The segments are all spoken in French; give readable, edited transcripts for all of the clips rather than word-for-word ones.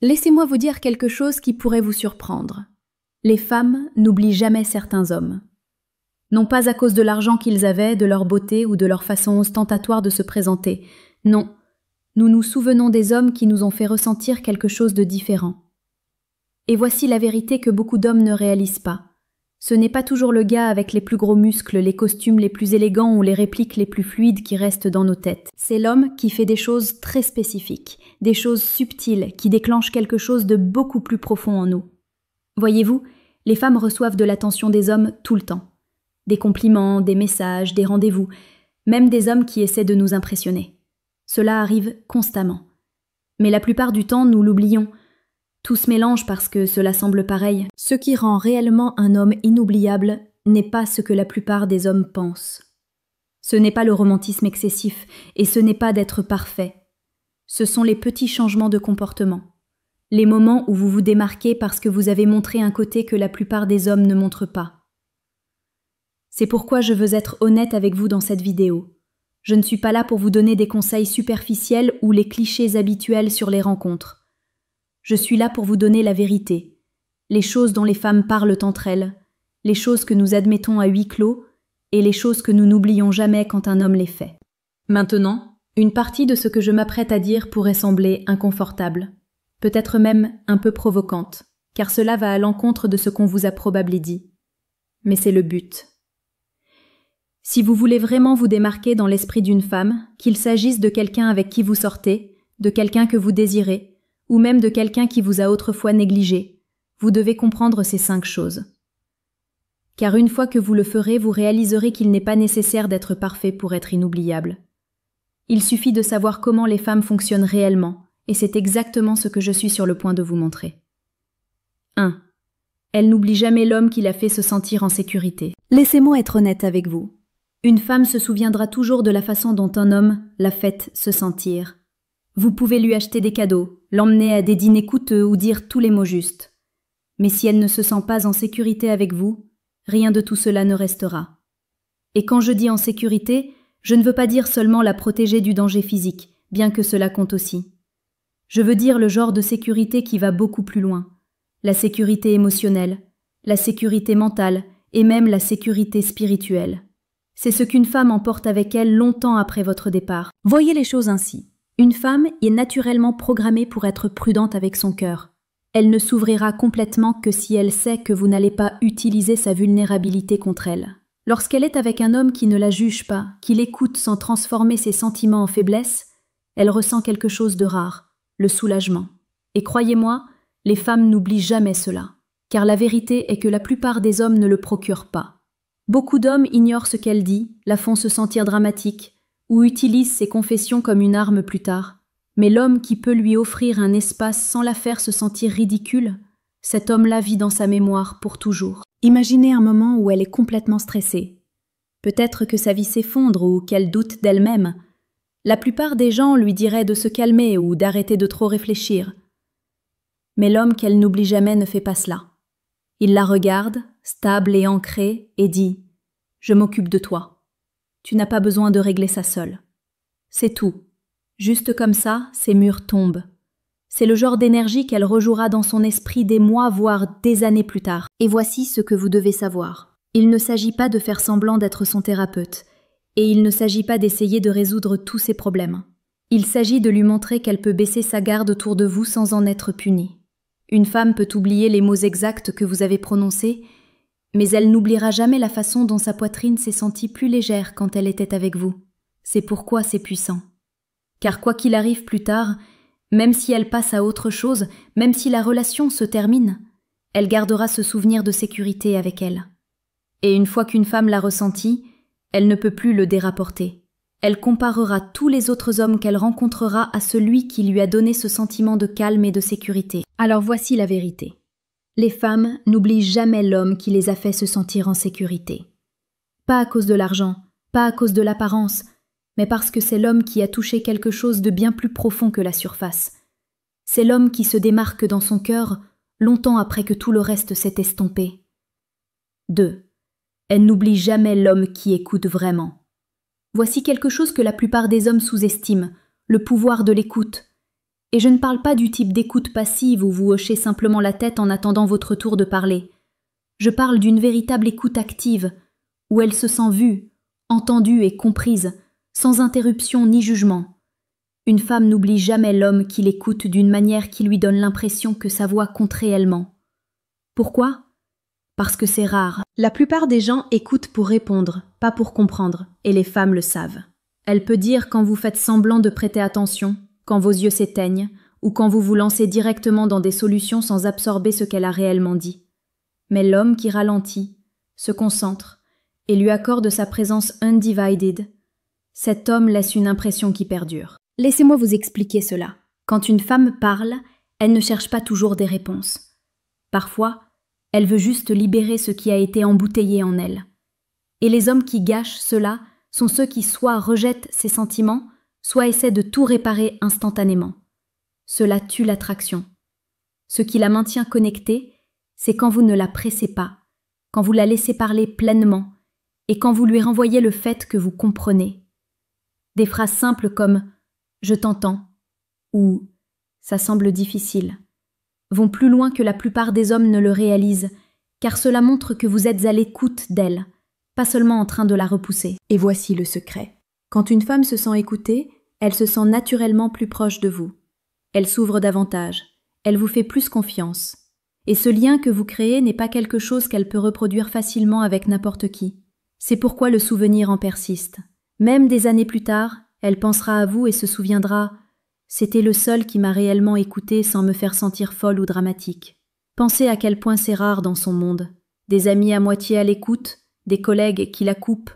Laissez-moi vous dire quelque chose qui pourrait vous surprendre. Les femmes n'oublient jamais certains hommes. Non pas à cause de l'argent qu'ils avaient, de leur beauté ou de leur façon ostentatoire de se présenter. Non, nous nous souvenons des hommes qui nous ont fait ressentir quelque chose de différent. Et voici la vérité que beaucoup d'hommes ne réalisent pas. Ce n'est pas toujours le gars avec les plus gros muscles, les costumes les plus élégants ou les répliques les plus fluides qui restent dans nos têtes. C'est l'homme qui fait des choses très spécifiques, des choses subtiles qui déclenchent quelque chose de beaucoup plus profond en nous. Voyez-vous, les femmes reçoivent de l'attention des hommes tout le temps. Des compliments, des messages, des rendez-vous, même des hommes qui essaient de nous impressionner. Cela arrive constamment. Mais la plupart du temps, nous l'oublions. Tout se mélange parce que cela semble pareil. Ce qui rend réellement un homme inoubliable n'est pas ce que la plupart des hommes pensent. Ce n'est pas le romantisme excessif et ce n'est pas d'être parfait. Ce sont les petits changements de comportement. Les moments où vous vous démarquez parce que vous avez montré un côté que la plupart des hommes ne montrent pas. C'est pourquoi je veux être honnête avec vous dans cette vidéo. Je ne suis pas là pour vous donner des conseils superficiels ou les clichés habituels sur les rencontres. Je suis là pour vous donner la vérité, les choses dont les femmes parlent entre elles, les choses que nous admettons à huis clos et les choses que nous n'oublions jamais quand un homme les fait. Maintenant, une partie de ce que je m'apprête à dire pourrait sembler inconfortable, peut-être même un peu provocante, car cela va à l'encontre de ce qu'on vous a probablement dit. Mais c'est le but. Si vous voulez vraiment vous démarquer dans l'esprit d'une femme, qu'il s'agisse de quelqu'un avec qui vous sortez, de quelqu'un que vous désirez, ou même de quelqu'un qui vous a autrefois négligé, vous devez comprendre ces 5 choses. Car une fois que vous le ferez, vous réaliserez qu'il n'est pas nécessaire d'être parfait pour être inoubliable. Il suffit de savoir comment les femmes fonctionnent réellement, et c'est exactement ce que je suis sur le point de vous montrer. 1. Elle n'oublie jamais l'homme qui la fait se sentir en sécurité. Laissez-moi être honnête avec vous. Une femme se souviendra toujours de la façon dont un homme l'a fait se sentir. Vous pouvez lui acheter des cadeaux, l'emmener à des dîners coûteux ou dire tous les mots justes. Mais si elle ne se sent pas en sécurité avec vous, rien de tout cela ne restera. Et quand je dis en sécurité, je ne veux pas dire seulement la protéger du danger physique, bien que cela compte aussi. Je veux dire le genre de sécurité qui va beaucoup plus loin. La sécurité émotionnelle, la sécurité mentale et même la sécurité spirituelle. C'est ce qu'une femme emporte avec elle longtemps après votre départ. Voyez les choses ainsi. Une femme est naturellement programmée pour être prudente avec son cœur. Elle ne s'ouvrira complètement que si elle sait que vous n'allez pas utiliser sa vulnérabilité contre elle. Lorsqu'elle est avec un homme qui ne la juge pas, qui l'écoute sans transformer ses sentiments en faiblesse, elle ressent quelque chose de rare, le soulagement. Et croyez-moi, les femmes n'oublient jamais cela, car la vérité est que la plupart des hommes ne le procurent pas. Beaucoup d'hommes ignorent ce qu'elle dit, la font se sentir dramatique, ou utilise ses confessions comme une arme plus tard. Mais l'homme qui peut lui offrir un espace sans la faire se sentir ridicule, cet homme-là vit dans sa mémoire pour toujours. Imaginez un moment où elle est complètement stressée. Peut-être que sa vie s'effondre ou qu'elle doute d'elle-même. La plupart des gens lui diraient de se calmer ou d'arrêter de trop réfléchir. Mais l'homme qu'elle n'oublie jamais ne fait pas cela. Il la regarde, stable et ancrée, et dit « Je m'occupe de toi. Tu n'as pas besoin de régler ça seule. » C'est tout. Juste comme ça, ses murs tombent. C'est le genre d'énergie qu'elle rejouera dans son esprit des mois, voire des années plus tard. Et voici ce que vous devez savoir. Il ne s'agit pas de faire semblant d'être son thérapeute, et il ne s'agit pas d'essayer de résoudre tous ses problèmes. Il s'agit de lui montrer qu'elle peut baisser sa garde autour de vous sans en être punie. Une femme peut oublier les mots exacts que vous avez prononcés, mais elle n'oubliera jamais la façon dont sa poitrine s'est sentie plus légère quand elle était avec vous. C'est pourquoi c'est puissant. Car quoi qu'il arrive plus tard, même si elle passe à autre chose, même si la relation se termine, elle gardera ce souvenir de sécurité avec elle. Et une fois qu'une femme l'a ressenti, elle ne peut plus le dérapporter. Elle comparera tous les autres hommes qu'elle rencontrera à celui qui lui a donné ce sentiment de calme et de sécurité. Alors voici la vérité. Les femmes n'oublient jamais l'homme qui les a fait se sentir en sécurité. Pas à cause de l'argent, pas à cause de l'apparence, mais parce que c'est l'homme qui a touché quelque chose de bien plus profond que la surface. C'est l'homme qui se démarque dans son cœur longtemps après que tout le reste s'est estompé. 2. Elle n'oublie jamais l'homme qui écoute vraiment. Voici quelque chose que la plupart des hommes sous-estiment, le pouvoir de l'écoute. Et je ne parle pas du type d'écoute passive où vous hochez simplement la tête en attendant votre tour de parler. Je parle d'une véritable écoute active, où elle se sent vue, entendue et comprise, sans interruption ni jugement. Une femme n'oublie jamais l'homme qui l'écoute d'une manière qui lui donne l'impression que sa voix compte réellement. Pourquoi ? Parce que c'est rare. La plupart des gens écoutent pour répondre, pas pour comprendre, et les femmes le savent. Elle peut dire quand vous faites semblant de prêter attention, quand vos yeux s'éteignent, ou quand vous vous lancez directement dans des solutions sans absorber ce qu'elle a réellement dit. Mais l'homme qui ralentit, se concentre, et lui accorde sa présence undivided, cet homme laisse une impression qui perdure. Laissez-moi vous expliquer cela. Quand une femme parle, elle ne cherche pas toujours des réponses. Parfois, elle veut juste libérer ce qui a été embouteillé en elle. Et les hommes qui gâchent cela sont ceux qui soit rejettent ses sentiments, soit essaient de tout réparer instantanément. Cela tue l'attraction. Ce qui la maintient connectée, c'est quand vous ne la pressez pas, quand vous la laissez parler pleinement, et quand vous lui renvoyez le fait que vous comprenez. Des phrases simples comme « je t'entends » ou « ça semble difficile » vont plus loin que la plupart des hommes ne le réalisent, car cela montre que vous êtes à l'écoute d'elle, pas seulement en train de la repousser. Et voici le secret. Quand une femme se sent écoutée, elle se sent naturellement plus proche de vous. Elle s'ouvre davantage, elle vous fait plus confiance. Et ce lien que vous créez n'est pas quelque chose qu'elle peut reproduire facilement avec n'importe qui. C'est pourquoi le souvenir en persiste. Même des années plus tard, elle pensera à vous et se souviendra « c'était le seul qui m'a réellement écoutée sans me faire sentir folle ou dramatique ». Pensez à quel point c'est rare dans son monde. Des amis à moitié à l'écoute, des collègues qui la coupent,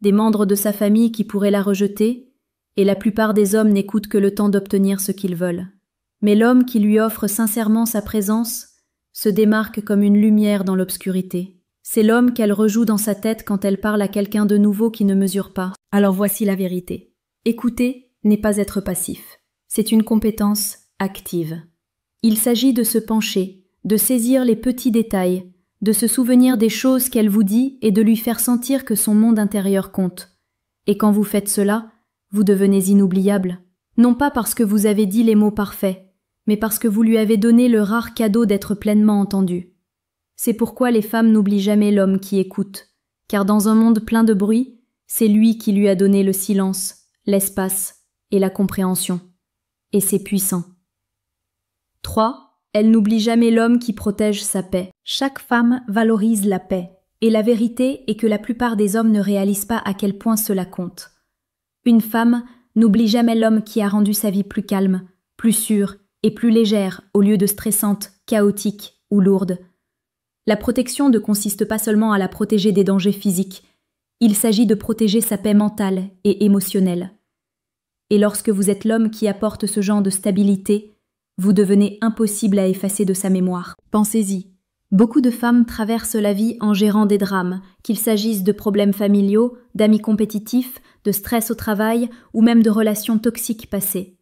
des membres de sa famille qui pourraient la rejeter, et la plupart des hommes n'écoutent que le temps d'obtenir ce qu'ils veulent. Mais l'homme qui lui offre sincèrement sa présence se démarque comme une lumière dans l'obscurité. C'est l'homme qu'elle rejoue dans sa tête quand elle parle à quelqu'un de nouveau qui ne mesure pas. Alors voici la vérité. Écouter n'est pas être passif. C'est une compétence active. Il s'agit de se pencher, de saisir les petits détails, de se souvenir des choses qu'elle vous dit et de lui faire sentir que son monde intérieur compte. Et quand vous faites cela, vous devenez inoubliable. Non pas parce que vous avez dit les mots parfaits, mais parce que vous lui avez donné le rare cadeau d'être pleinement entendu. C'est pourquoi les femmes n'oublient jamais l'homme qui écoute, car dans un monde plein de bruit, c'est lui qui lui a donné le silence, l'espace et la compréhension. Et c'est puissant. 3. Elle n'oublie jamais l'homme qui protège sa paix. Chaque femme valorise la paix, et la vérité est que la plupart des hommes ne réalisent pas à quel point cela compte. Une femme n'oublie jamais l'homme qui a rendu sa vie plus calme, plus sûre et plus légère au lieu de stressante, chaotique ou lourde. La protection ne consiste pas seulement à la protéger des dangers physiques, il s'agit de protéger sa paix mentale et émotionnelle. Et lorsque vous êtes l'homme qui apporte ce genre de stabilité, vous devenez impossible à effacer de sa mémoire. Pensez-y. Beaucoup de femmes traversent la vie en gérant des drames, qu'il s'agisse de problèmes familiaux, d'amis compétitifs, de stress au travail ou même de relations toxiques passées.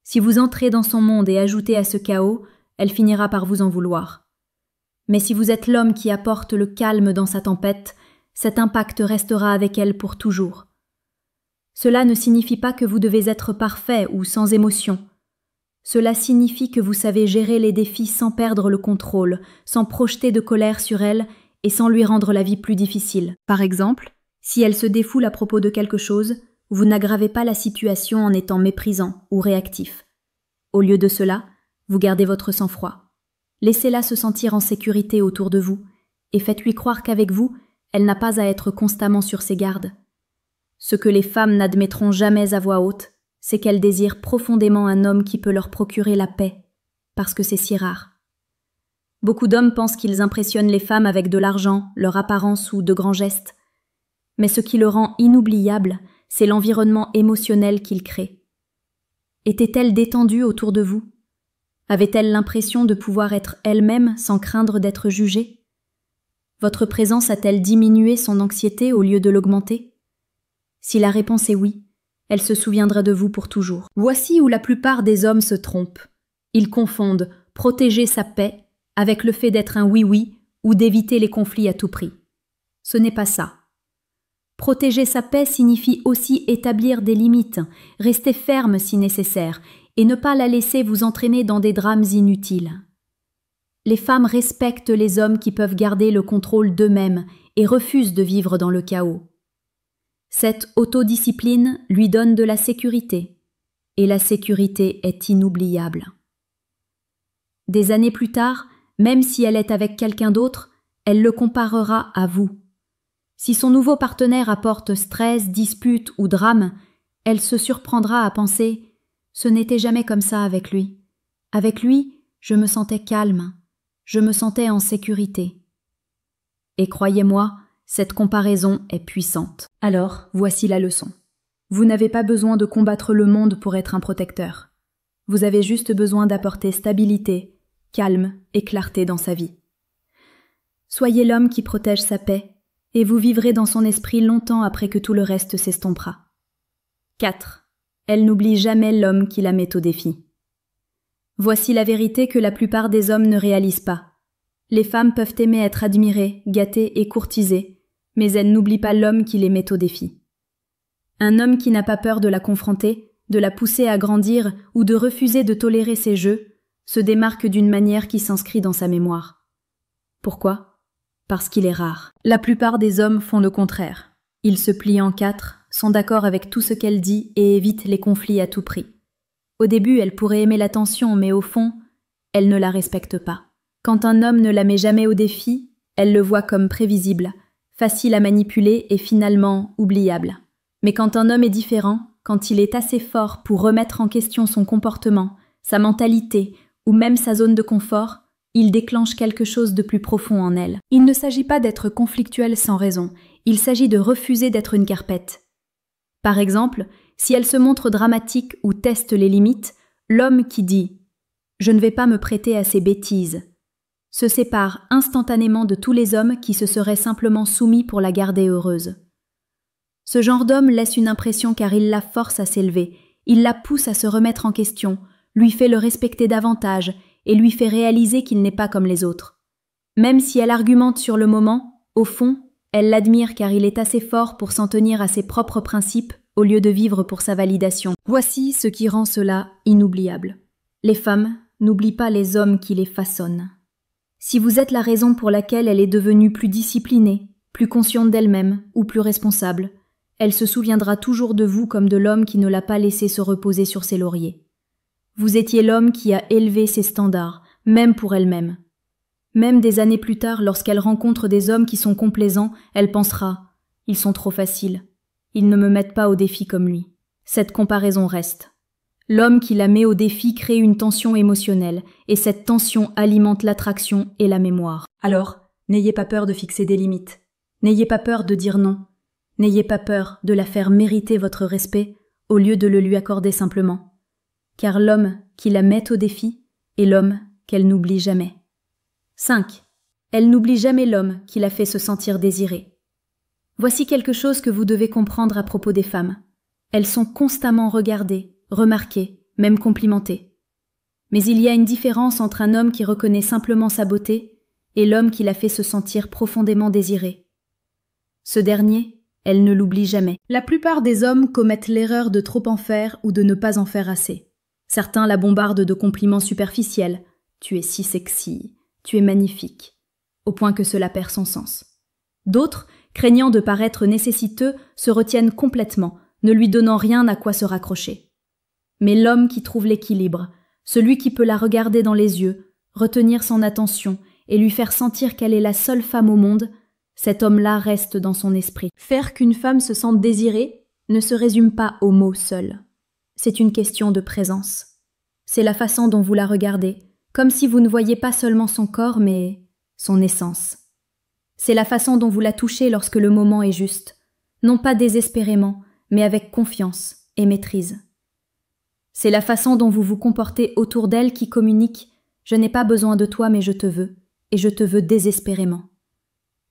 Si vous entrez dans son monde et ajoutez à ce chaos, elle finira par vous en vouloir. Mais si vous êtes l'homme qui apporte le calme dans sa tempête, cet impact restera avec elle pour toujours. Cela ne signifie pas que vous devez être parfait ou sans émotion. Cela signifie que vous savez gérer les défis sans perdre le contrôle, sans projeter de colère sur elle et sans lui rendre la vie plus difficile. Par exemple, si elle se défoule à propos de quelque chose, vous n'aggravez pas la situation en étant méprisant ou réactif. Au lieu de cela, vous gardez votre sang-froid. Laissez-la se sentir en sécurité autour de vous et faites-lui croire qu'avec vous, elle n'a pas à être constamment sur ses gardes. Ce que les femmes n'admettront jamais à voix haute, c'est qu'elles désirent profondément un homme qui peut leur procurer la paix, parce que c'est si rare. Beaucoup d'hommes pensent qu'ils impressionnent les femmes avec de l'argent, leur apparence ou de grands gestes. Mais ce qui le rend inoubliable, c'est l'environnement émotionnel qu'il crée. Était-elle détendue autour de vous? Avait-elle l'impression de pouvoir être elle-même sans craindre d'être jugée? Votre présence a-t-elle diminué son anxiété au lieu de l'augmenter? Si la réponse est oui, elle se souviendra de vous pour toujours. Voici où la plupart des hommes se trompent. Ils confondent protéger sa paix avec le fait d'être un oui-oui ou d'éviter les conflits à tout prix. Ce n'est pas ça. Protéger sa paix signifie aussi établir des limites, rester ferme si nécessaire, et ne pas la laisser vous entraîner dans des drames inutiles. Les femmes respectent les hommes qui peuvent garder le contrôle d'eux-mêmes et refusent de vivre dans le chaos. Cette autodiscipline lui donne de la sécurité, et la sécurité est inoubliable. Des années plus tard, même si elle est avec quelqu'un d'autre, elle le comparera à vous. Si son nouveau partenaire apporte stress, dispute ou drame, elle se surprendra à penser « Ce n'était jamais comme ça avec lui. Avec lui, je me sentais calme, je me sentais en sécurité. » Et croyez-moi, cette comparaison est puissante. Alors, voici la leçon. Vous n'avez pas besoin de combattre le monde pour être un protecteur. Vous avez juste besoin d'apporter stabilité, calme et clarté dans sa vie. Soyez l'homme qui protège sa paix, et vous vivrez dans son esprit longtemps après que tout le reste s'estompera. 4. Elle n'oublie jamais l'homme qui la met au défi. Voici la vérité que la plupart des hommes ne réalisent pas. Les femmes peuvent aimer être admirées, gâtées et courtisées, mais elles n'oublient pas l'homme qui les met au défi. Un homme qui n'a pas peur de la confronter, de la pousser à grandir ou de refuser de tolérer ses jeux, se démarque d'une manière qui s'inscrit dans sa mémoire. Pourquoi ? Parce qu'il est rare. La plupart des hommes font le contraire. Ils se plient en quatre, sont d'accord avec tout ce qu'elle dit et évitent les conflits à tout prix. Au début, elle pourrait aimer l'attention, mais au fond, elle ne la respecte pas. Quand un homme ne la met jamais au défi, elle le voit comme prévisible, facile à manipuler et finalement oubliable. Mais quand un homme est différent, quand il est assez fort pour remettre en question son comportement, sa mentalité ou même sa zone de confort, il déclenche quelque chose de plus profond en elle. Il ne s'agit pas d'être conflictuel sans raison, il s'agit de refuser d'être une carpette. Par exemple, si elle se montre dramatique ou teste les limites, l'homme qui dit « Je ne vais pas me prêter à ces bêtises » se sépare instantanément de tous les hommes qui se seraient simplement soumis pour la garder heureuse. Ce genre d'homme laisse une impression car il la force à s'élever, il la pousse à se remettre en question, lui fait le respecter davantage et lui fait réaliser qu'il n'est pas comme les autres. Même si elle argumente sur le moment, au fond, elle l'admire car il est assez fort pour s'en tenir à ses propres principes au lieu de vivre pour sa validation. Voici ce qui rend cela inoubliable. Les femmes n'oublient pas les hommes qui les façonnent. Si vous êtes la raison pour laquelle elle est devenue plus disciplinée, plus consciente d'elle-même ou plus responsable, elle se souviendra toujours de vous comme de l'homme qui ne l'a pas laissé se reposer sur ses lauriers. Vous étiez l'homme qui a élevé ses standards, même pour elle-même. Même des années plus tard, lorsqu'elle rencontre des hommes qui sont complaisants, elle pensera « Ils sont trop faciles. Ils ne me mettent pas au défi comme lui. » Cette comparaison reste. L'homme qui la met au défi crée une tension émotionnelle, et cette tension alimente l'attraction et la mémoire. Alors, n'ayez pas peur de fixer des limites. N'ayez pas peur de dire non. N'ayez pas peur de la faire mériter votre respect au lieu de le lui accorder simplement. Car l'homme qui la met au défi est l'homme qu'elle n'oublie jamais. 5. Elle n'oublie jamais l'homme qui la fait se sentir désirée. Voici quelque chose que vous devez comprendre à propos des femmes. Elles sont constamment regardées, remarquées, même complimentées. Mais il y a une différence entre un homme qui reconnaît simplement sa beauté et l'homme qui la fait se sentir profondément désirée. Ce dernier, elle ne l'oublie jamais. La plupart des hommes commettent l'erreur de trop en faire ou de ne pas en faire assez. Certains la bombardent de compliments superficiels. « Tu es si sexy, tu es magnifique », au point que cela perd son sens. D'autres, craignant de paraître nécessiteux, se retiennent complètement, ne lui donnant rien à quoi se raccrocher. Mais l'homme qui trouve l'équilibre, celui qui peut la regarder dans les yeux, retenir son attention et lui faire sentir qu'elle est la seule femme au monde, cet homme-là reste dans son esprit. Faire qu'une femme se sente désirée ne se résume pas aux mots seuls. C'est une question de présence. C'est la façon dont vous la regardez, comme si vous ne voyiez pas seulement son corps, mais son essence. C'est la façon dont vous la touchez lorsque le moment est juste, non pas désespérément, mais avec confiance et maîtrise. C'est la façon dont vous vous comportez autour d'elle qui communique « Je n'ai pas besoin de toi, mais je te veux, et je te veux désespérément ».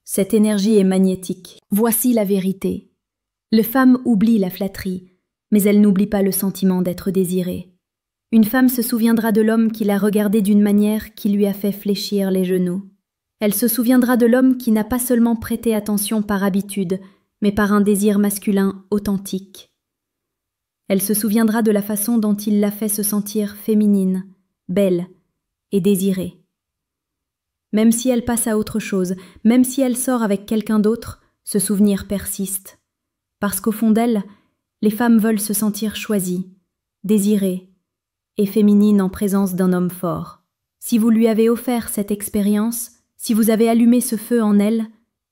Cette énergie est magnétique. Voici la vérité. Les femmes oublient la flatterie, mais elles n'oublient pas le sentiment d'être désirée. Une femme se souviendra de l'homme qui l'a regardée d'une manière qui lui a fait fléchir les genoux. Elle se souviendra de l'homme qui n'a pas seulement prêté attention par habitude, mais par un désir masculin authentique. Elle se souviendra de la façon dont il l'a fait se sentir féminine, belle et désirée. Même si elle passe à autre chose, même si elle sort avec quelqu'un d'autre, ce souvenir persiste. Parce qu'au fond d'elle, les femmes veulent se sentir choisies, désirées et féminines en présence d'un homme fort. Si vous lui avez offert cette expérience, si vous avez allumé ce feu en elle,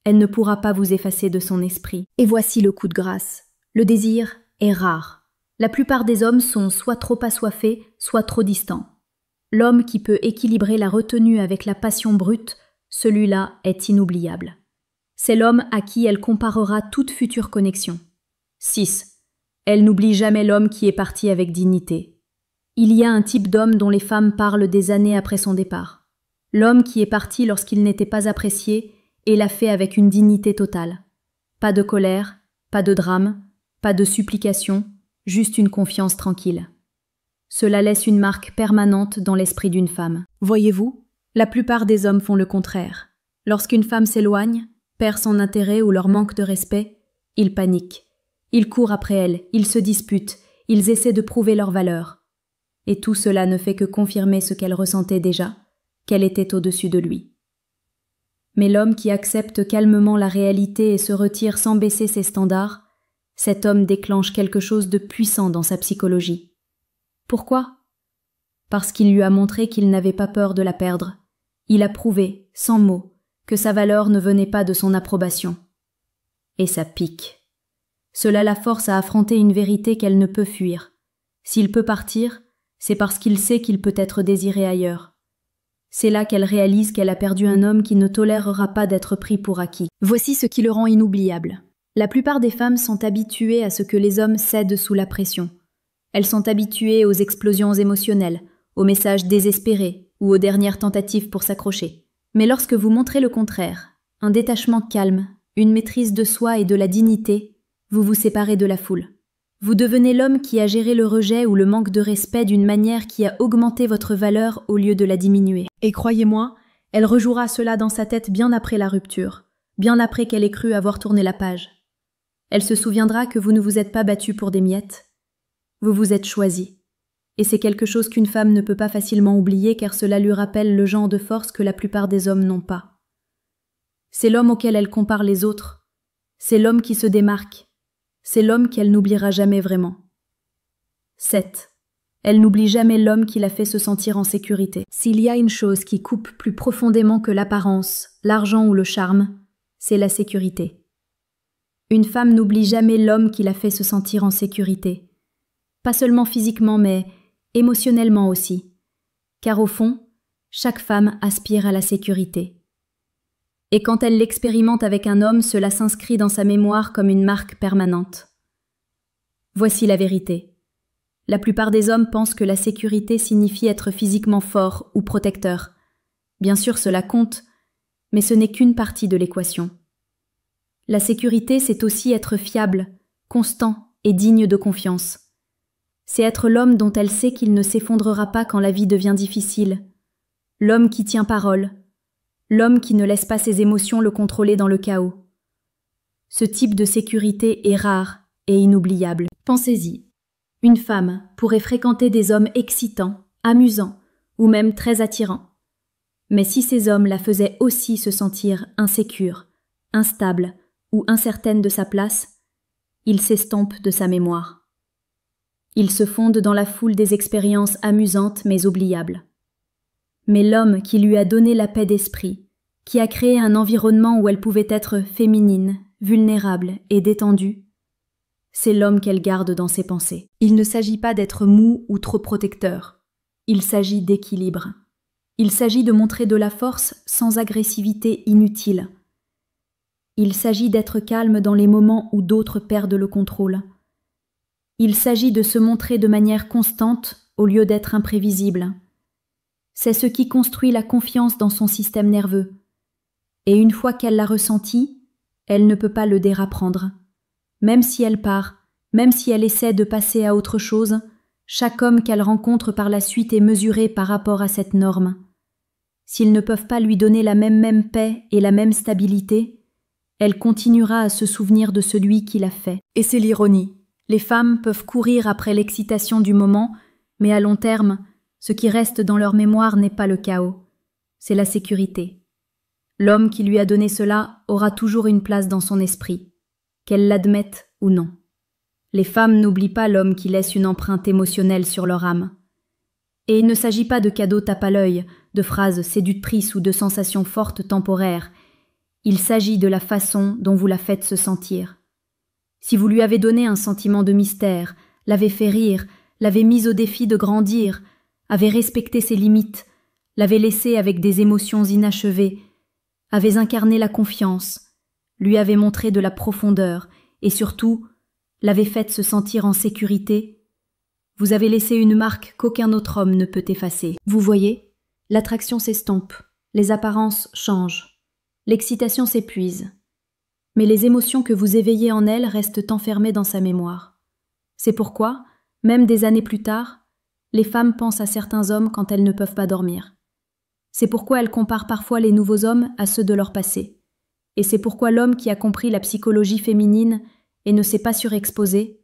elle ne pourra pas vous effacer de son esprit. Et voici le coup de grâce. Le désir est rare. La plupart des hommes sont soit trop assoiffés, soit trop distants. L'homme qui peut équilibrer la retenue avec la passion brute, celui-là est inoubliable. C'est l'homme à qui elle comparera toute future connexion. 6. Elle n'oublie jamais l'homme qui est parti avec dignité. Il y a un type d'homme dont les femmes parlent des années après son départ. L'homme qui est parti lorsqu'il n'était pas apprécié et l'a fait avec une dignité totale. Pas de colère, pas de drame, pas de supplication, juste une confiance tranquille. Cela laisse une marque permanente dans l'esprit d'une femme. Voyez-vous, la plupart des hommes font le contraire. Lorsqu'une femme s'éloigne, perd son intérêt ou leur manque de respect, ils paniquent. Ils courent après elle, ils se disputent, ils essaient de prouver leur valeur. Et tout cela ne fait que confirmer ce qu'elle ressentait déjà, qu'elle était au-dessus de lui. Mais l'homme qui accepte calmement la réalité et se retire sans baisser ses standards, cet homme déclenche quelque chose de puissant dans sa psychologie. Pourquoi ? Parce qu'il lui a montré qu'il n'avait pas peur de la perdre. Il a prouvé, sans mots, que sa valeur ne venait pas de son approbation. Et ça pique. Cela la force à affronter une vérité qu'elle ne peut fuir. S'il peut partir, c'est parce qu'il sait qu'il peut être désiré ailleurs. C'est là qu'elle réalise qu'elle a perdu un homme qui ne tolérera pas d'être pris pour acquis. Voici ce qui le rend inoubliable. La plupart des femmes sont habituées à ce que les hommes cèdent sous la pression. Elles sont habituées aux explosions émotionnelles, aux messages désespérés ou aux dernières tentatives pour s'accrocher. Mais lorsque vous montrez le contraire, un détachement calme, une maîtrise de soi et de la dignité, vous vous séparez de la foule. Vous devenez l'homme qui a géré le rejet ou le manque de respect d'une manière qui a augmenté votre valeur au lieu de la diminuer. Et croyez-moi, elle rejouera cela dans sa tête bien après la rupture, bien après qu'elle ait cru avoir tourné la page. Elle se souviendra que vous ne vous êtes pas battu pour des miettes. Vous vous êtes choisi. Et c'est quelque chose qu'une femme ne peut pas facilement oublier car cela lui rappelle le genre de force que la plupart des hommes n'ont pas. C'est l'homme auquel elle compare les autres. C'est l'homme qui se démarque. C'est l'homme qu'elle n'oubliera jamais vraiment. 7. Elle n'oublie jamais l'homme qui l'a fait se sentir en sécurité. S'il y a une chose qui coupe plus profondément que l'apparence, l'argent ou le charme, c'est la sécurité. Une femme n'oublie jamais l'homme qui l'a fait se sentir en sécurité. Pas seulement physiquement, mais émotionnellement aussi. Car au fond, chaque femme aspire à la sécurité. Et quand elle l'expérimente avec un homme, cela s'inscrit dans sa mémoire comme une marque permanente. Voici la vérité. La plupart des hommes pensent que la sécurité signifie être physiquement fort ou protecteur. Bien sûr, cela compte, mais ce n'est qu'une partie de l'équation. La sécurité, c'est aussi être fiable, constant et digne de confiance. C'est être l'homme dont elle sait qu'il ne s'effondrera pas quand la vie devient difficile. L'homme qui tient parole. L'homme qui ne laisse pas ses émotions le contrôler dans le chaos. Ce type de sécurité est rare et inoubliable. Pensez-y. Une femme pourrait fréquenter des hommes excitants, amusants ou même très attirants. Mais si ces hommes la faisaient aussi se sentir insécure, instable ou incertaine de sa place, ils s'estompent de sa mémoire. Ils se fondent dans la foule des expériences amusantes mais oubliables. Mais l'homme qui lui a donné la paix d'esprit, qui a créé un environnement où elle pouvait être féminine, vulnérable et détendue, c'est l'homme qu'elle garde dans ses pensées. Il ne s'agit pas d'être mou ou trop protecteur. Il s'agit d'équilibre. Il s'agit de montrer de la force sans agressivité inutile. Il s'agit d'être calme dans les moments où d'autres perdent le contrôle. Il s'agit de se montrer de manière constante au lieu d'être imprévisible. C'est ce qui construit la confiance dans son système nerveux. Et une fois qu'elle l'a ressenti, elle ne peut pas le dérapprendre. Même si elle part, même si elle essaie de passer à autre chose, chaque homme qu'elle rencontre par la suite est mesuré par rapport à cette norme. S'ils ne peuvent pas lui donner la même paix et la même stabilité, elle continuera à se souvenir de celui qui l'a fait. Et c'est l'ironie. Les femmes peuvent courir après l'excitation du moment, mais à long terme, ce qui reste dans leur mémoire n'est pas le chaos, c'est la sécurité. L'homme qui lui a donné cela aura toujours une place dans son esprit, qu'elle l'admette ou non. Les femmes n'oublient pas l'homme qui laisse une empreinte émotionnelle sur leur âme. Et il ne s'agit pas de cadeaux tape à l'œil, de phrases séductrices ou de sensations fortes temporaires. Il s'agit de la façon dont vous la faites se sentir. Si vous lui avez donné un sentiment de mystère, l'avez fait rire, l'avez mise au défi de grandir, avez respecté ses limites, l'avez laissé avec des émotions inachevées, avez incarné la confiance, lui avez montré de la profondeur et surtout l'avez faite se sentir en sécurité, vous avez laissé une marque qu'aucun autre homme ne peut effacer. Vous voyez, l'attraction s'estompe, les apparences changent, l'excitation s'épuise, mais les émotions que vous éveillez en elle restent enfermées dans sa mémoire. C'est pourquoi, même des années plus tard, les femmes pensent à certains hommes quand elles ne peuvent pas dormir. C'est pourquoi elles comparent parfois les nouveaux hommes à ceux de leur passé. Et c'est pourquoi l'homme qui a compris la psychologie féminine et ne s'est pas surexposé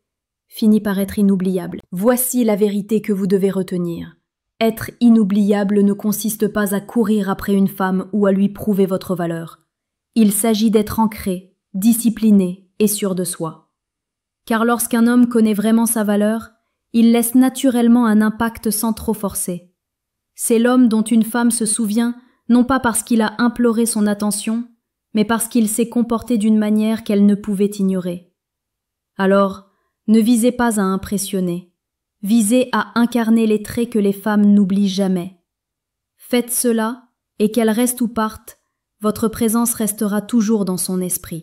finit par être inoubliable. Voici la vérité que vous devez retenir. Être inoubliable ne consiste pas à courir après une femme ou à lui prouver votre valeur. Il s'agit d'être ancré, discipliné et sûr de soi. Car lorsqu'un homme connaît vraiment sa valeur, il laisse naturellement un impact sans trop forcer. C'est l'homme dont une femme se souvient, non pas parce qu'il a imploré son attention, mais parce qu'il s'est comporté d'une manière qu'elle ne pouvait ignorer. Alors, ne visez pas à impressionner, visez à incarner les traits que les femmes n'oublient jamais. Faites cela, et qu'elles restent ou partent, votre présence restera toujours dans son esprit.